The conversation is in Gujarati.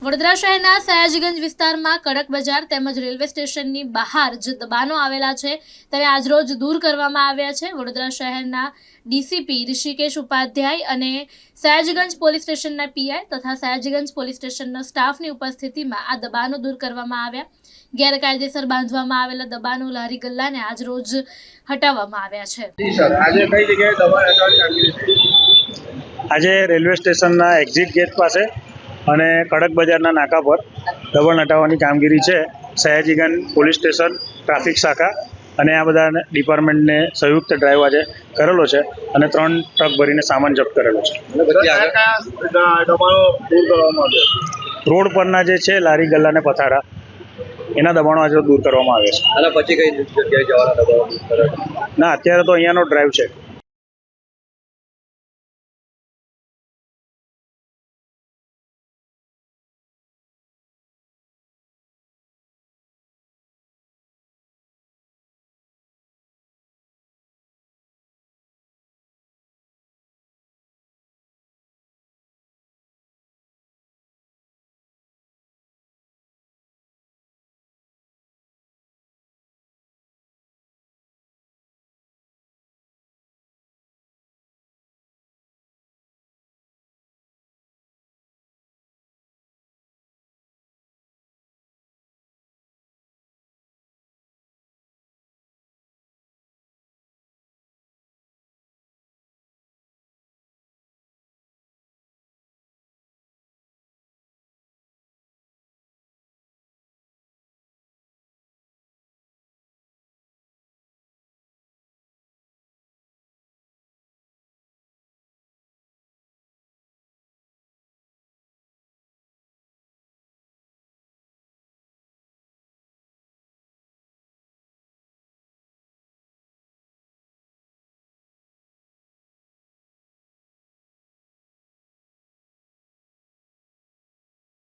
વડોદરા શહેરના સયાજીગંજ વિસ્તારમાં કડક બજાર તેમજ રેલવે સ્ટેશનની બહાર જે દબાણો આવેલા છે તેને આજરોજ દૂર કરવામાં આવ્યા છે। વડોદરા શહેરના ડીસીપી ઋષિકેશ ઉપાધ્યાય અને સયાજીગંજ પોલીસ સ્ટેશનના પીઆઈ તથા સયાજીગંજ પોલીસ સ્ટેશનના સ્ટાફની ઉપસ્થિતિમાં આ દબાણો દૂર કરવામાં આવ્યા। ગેરકાયદેસર બાંધવામાં આવેલા દબાણો લારી ગલ્લાને આજરોજ હટાવવામાં આવ્યા છે। આજે રેલવે સ્ટેશનના એક્ઝિટ ગેટ પાસે અને કડક બજારના નાકા પર દબાણ હટાવવાની કામગીરી છે। સયાજીગંજ પોલીસ સ્ટેશન, ટ્રાફિક શાખા અને આ બધા ડિપાર્ટમેન્ટને સંયુક્ત ડ્રાઈવ આજે કરેલો છે અને 3 ટ્રક ભરીને સામાન જપ્ત કરેલો છે। રોડ પરના જે છે લારી ગલ્લા અને પથારા એના દબાણો આજે દૂર કરવામાં આવે છે। ના, અત્યારે તો અહીંયાનો ડ્રાઈવ છે।